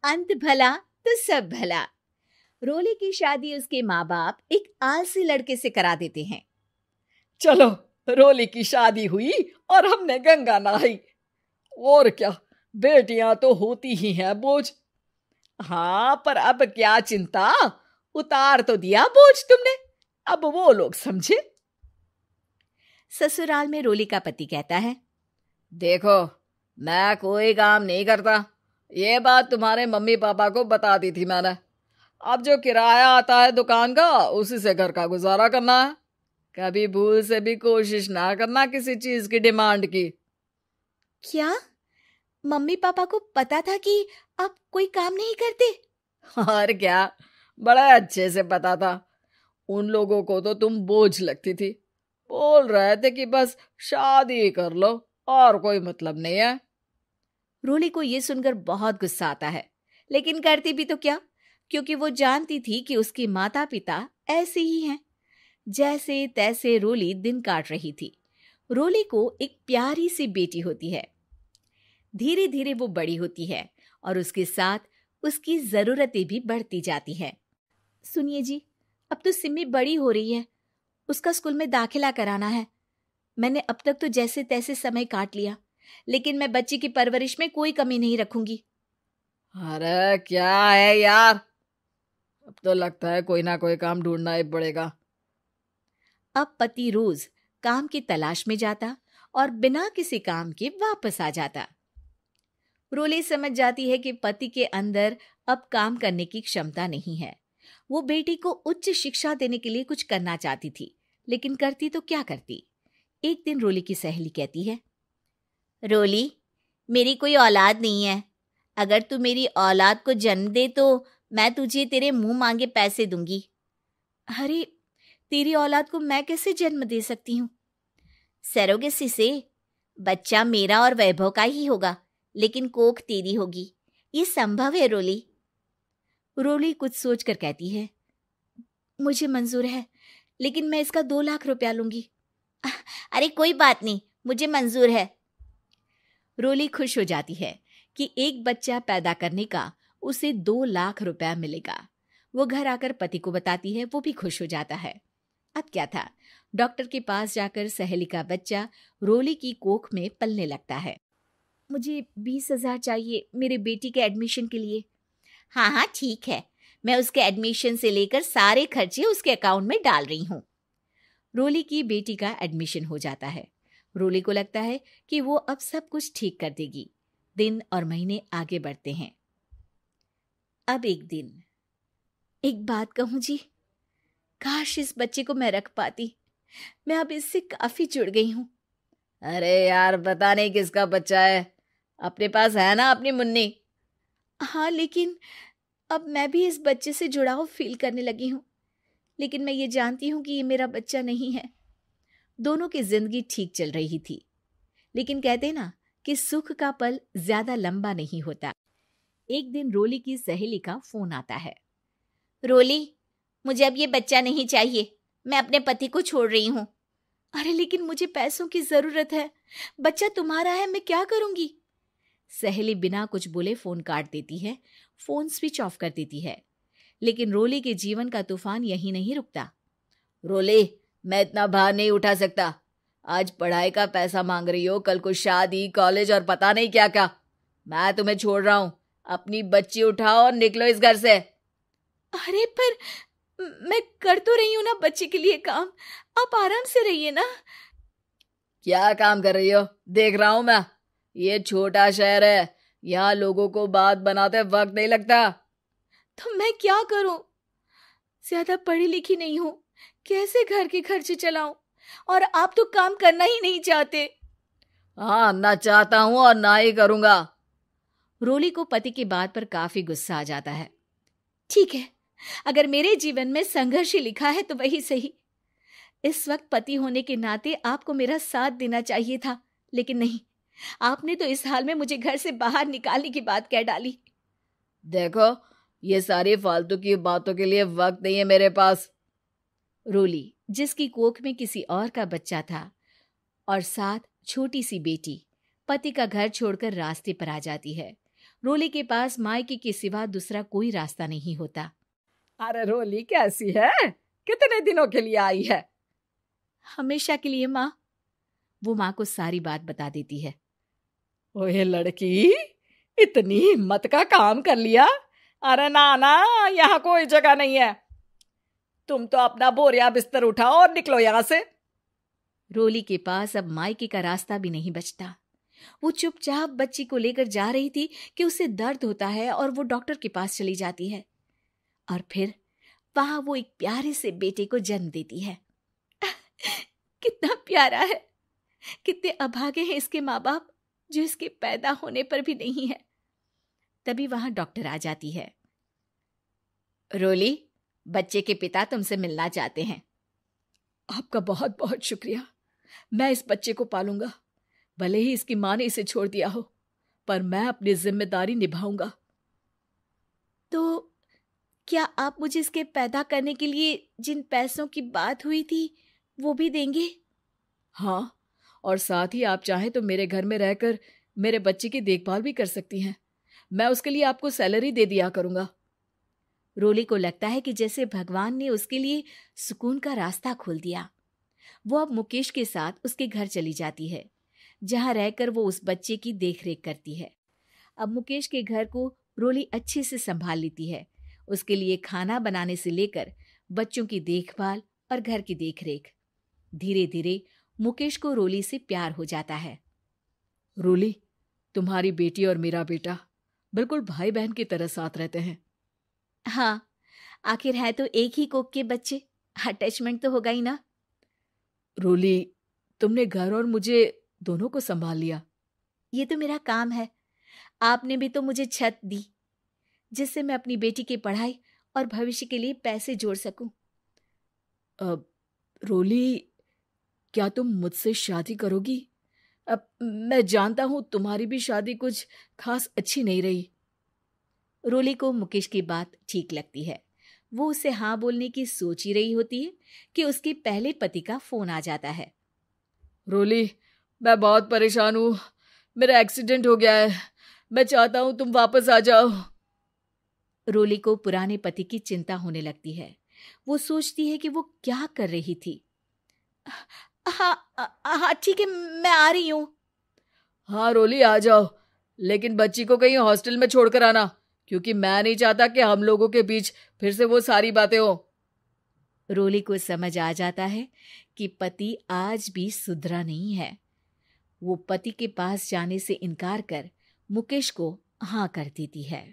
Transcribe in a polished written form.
अंत भला तो सब भला। रोली की शादी उसके माँ बाप एक आलसी लड़के से करा देते हैं। चलो, रोली की शादी हुई और हमने गंगा नहाई। और क्या, बेटियां तो होती ही हैं बोझ। हाँ, पर अब क्या चिंता, उतार तो दिया बोझ तुमने, अब वो लोग समझे। ससुराल में रोली का पति कहता है, देखो, मैं कोई काम नहीं करता, ये बात तुम्हारे मम्मी पापा को बता दी थी मैंने। अब जो किराया आता है दुकान का, उसी से घर का गुजारा करना है। कभी भूल से भी कोशिश ना करना किसी चीज की डिमांड की। क्या मम्मी पापा को पता था कि आप कोई काम नहीं करते? और क्या, बड़ा अच्छे से पता था। उन लोगों को तो तुम बोझ लगती थी, बोल रहे थे कि बस शादी कर लो और कोई मतलब नहीं है। रोली को यह सुनकर बहुत गुस्सा आता है, लेकिन करती भी तो क्या, क्योंकि वो जानती थी कि उसके माता पिता ऐसे ही हैं। जैसे तैसे रोली दिन काट रही थी। रोली को एक प्यारी सी बेटी होती है। धीरे धीरे वो बड़ी होती है और उसके साथ उसकी जरूरतें भी बढ़ती जाती हैं। सुनिए जी, अब तो सिमी बड़ी हो रही है, उसका स्कूल में दाखिला कराना है। मैंने अब तक तो जैसे तैसे समय काट लिया, लेकिन मैं बच्ची की परवरिश में कोई कमी नहीं रखूंगी। अरे क्या है यार, अब तो लगता है कोई ना कोई काम ढूंढना ही पड़ेगा। अब पति रोज काम की तलाश में जाता और बिना किसी काम के वापस आ जाता। रोली समझ जाती है कि पति के अंदर अब काम करने की क्षमता नहीं है। वो बेटी को उच्च शिक्षा देने के लिए कुछ करना चाहती थी, लेकिन करती तो क्या करती। एक दिन रोली की सहेली कहती है, रोली, मेरी कोई औलाद नहीं है। अगर तू मेरी औलाद को जन्म दे तो मैं तुझे तेरे मुंह मांगे पैसे दूंगी। अरे, तेरी औलाद को मैं कैसे जन्म दे सकती हूँ? सरोगेसी से। बच्चा मेरा और वैभव का ही होगा, लेकिन कोख तेरी होगी। ये संभव है रोली। रोली कुछ सोचकर कहती है, मुझे मंजूर है, लेकिन मैं इसका 2 लाख रुपया लूंगी। अरे कोई बात नहीं, मुझे मंजूर है। रोली खुश हो जाती है कि एक बच्चा पैदा करने का उसे 2 लाख रुपया मिलेगा। वो घर आकर पति को बताती है, वो भी खुश हो जाता है। अब क्या था, डॉक्टर के पास जाकर सहेली का बच्चा रोली की कोख में पलने लगता है। मुझे 20,000 चाहिए मेरे बेटी के एडमिशन के लिए। हाँ हाँ ठीक है, मैं उसके एडमिशन से लेकर सारे खर्चे उसके अकाउंट में डाल रही हूँ। रोली की बेटी का एडमिशन हो जाता है। रोली को लगता है कि वो अब सब कुछ ठीक कर देगी। दिन और महीने आगे बढ़ते हैं। अब एक दिन, एक बात कहूँ जी, काश इस बच्चे को मैं रख पाती। मैं अब इससे काफी जुड़ गई हूँ। अरे यार, पता नहीं किसका बच्चा है, अपने पास है ना अपनी मुन्नी। हाँ, लेकिन अब मैं भी इस बच्चे से जुड़ाव फील करने लगी हूँ, लेकिन मैं ये जानती हूँ कि ये मेरा बच्चा नहीं है। दोनों की जिंदगी ठीक चल रही थी, लेकिन कहते ना कि सुख का पल ज्यादा लंबा नहीं होता। एक दिन रोली की सहेली का फोन आता है। रोली, मुझे अब ये बच्चा नहीं चाहिए, मैं अपने पति को छोड़ रही हूँ। अरे लेकिन मुझे पैसों की जरूरत है, बच्चा तुम्हारा है, मैं क्या करूंगी? सहेली बिना कुछ बोले फोन काट देती है, फोन स्विच ऑफ कर देती है। लेकिन रोली के जीवन का तूफान यहीं नहीं रुकता। रोली, मैं इतना भार नहीं उठा सकता। आज पढ़ाई का पैसा मांग रही हो, कल को शादी, कॉलेज और पता नहीं क्या क्या। मैं तुम्हें छोड़ रहा हूँ, अपनी बच्ची उठाओ और निकलो इस घर से। अरे पर मैं कर तो रही हूं ना बच्चे के लिए काम, आप आराम से रहिए ना। क्या काम कर रही हो, देख रहा हूं मैं। ये छोटा शहर है, यहाँ लोगों को बात बनाते वक्त नहीं लगता। तो मैं क्या करूं? ज्यादा पढ़ी लिखी नहीं हूं, कैसे घर के खर्चे चलाऊं? और आप तो काम करना ही नहीं चाहते। हाँ, ना चाहता हूं और ना ही करूंगा। रोली को पति की बात पर काफी गुस्सा आ जाता है। ठीक है, अगर मेरे जीवन में संघर्ष ही लिखा है तो वही सही। इस वक्त पति होने के नाते आपको मेरा साथ देना चाहिए था, लेकिन नहीं, आपने तो इस हाल में मुझे घर से बाहर निकालने की बात कह डाली। देखो, ये सारी फालतू की बातों के लिए वक्त नहीं है मेरे पास। रोली, जिसकी कोख में किसी और का बच्चा था और साथ छोटी सी बेटी, पति का घर छोड़कर रास्ते पर आ जाती है। रोली के पास मायके के सिवा दूसरा कोई रास्ता नहीं होता। अरे रोली कैसी है? कितने दिनों के लिए आई है? हमेशा के लिए माँ। वो माँ को सारी बात बता देती है। ओए लड़की, इतनी हिम्मत का काम कर लिया। अरे ना ना, यहाँ कोई जगह नहीं है। तुम तो अपना बोरिया बिस्तर उठाओ और निकलो यहाँ से। रोली के पास अब मायके का रास्ता भी नहीं बचता। वो चुपचाप बच्ची को लेकर जा रही थी कि उसे दर्द होता है और वो डॉक्टर के पास चली जाती है और फिर वहां वो एक प्यारे से बेटे को जन्म देती है। कितना प्यारा है, कितने अभागे हैं इसके माँ बाप जो इसके पैदा होने पर भी नहीं है। तभी वहां डॉक्टर आ जाती है। रोली, बच्चे के पिता तुमसे मिलना चाहते हैं। आपका बहुत बहुत शुक्रिया। मैं इस बच्चे को पालूंगा, भले ही इसकी माँ ने इसे छोड़ दिया हो, पर मैं अपनी जिम्मेदारी निभाऊंगा। तो क्या आप मुझे इसके पैदा करने के लिए जिन पैसों की बात हुई थी वो भी देंगे? हाँ, और साथ ही आप चाहें तो मेरे घर में रहकर मेरे बच्चे की देखभाल भी कर सकती हैं। मैं उसके लिए आपको सैलरी दे दिया करूंगा। रोली को लगता है कि जैसे भगवान ने उसके लिए सुकून का रास्ता खोल दिया। वो अब मुकेश के साथ उसके घर चली जाती है, जहां रहकर वो उस बच्चे की देखरेख करती है। अब मुकेश के घर को रोली अच्छे से संभाल लेती है। उसके लिए खाना बनाने से लेकर बच्चों की देखभाल और घर की देखरेख। धीरे धीरे मुकेश को रोली से प्यार हो जाता है। रोली, तुम्हारी बेटी और मेरा बेटा बिल्कुल भाई बहन की तरह साथ रहते हैं। हाँ, आखिर है तो एक ही कोख के बच्चे, अटैचमेंट तो होगा ही ना। रोली, तुमने घर और मुझे दोनों को संभाल लिया। ये तो मेरा काम है। आपने भी तो मुझे छत दी जिससे मैं अपनी बेटी की पढ़ाई और भविष्य के लिए पैसे जोड़ सकूं। अब रोली, क्या तुम मुझसे शादी करोगी? अब मैं जानता हूं तुम्हारी भी शादी कुछ खास अच्छी नहीं रही। रोली को मुकेश की बात ठीक लगती है। वो उसे हाँ बोलने की सोच ही रही होती है कि उसके पहले पति का फोन आ जाता है। रोली, मैं बहुत परेशान हूं। मेरा एक्सीडेंट हो गया है। मैं चाहता हूं तुम वापस आ जाओ। रोली को पुराने पति की चिंता होने लगती है। वो सोचती है कि वो क्या कर रही थी। हाँ ठीक है, मैं आ रही हूँ। हाँ रोली, आ जाओ, लेकिन बच्ची को कहीं हॉस्टल में छोड़कर आना, क्योंकि मैं नहीं चाहता कि हम लोगों के बीच फिर से वो सारी बातें हो। रोली को समझ आ जाता है कि पति आज भी सुधरा नहीं है। वो पति के पास जाने से इनकार कर मुकेश को हाँ कर देती है।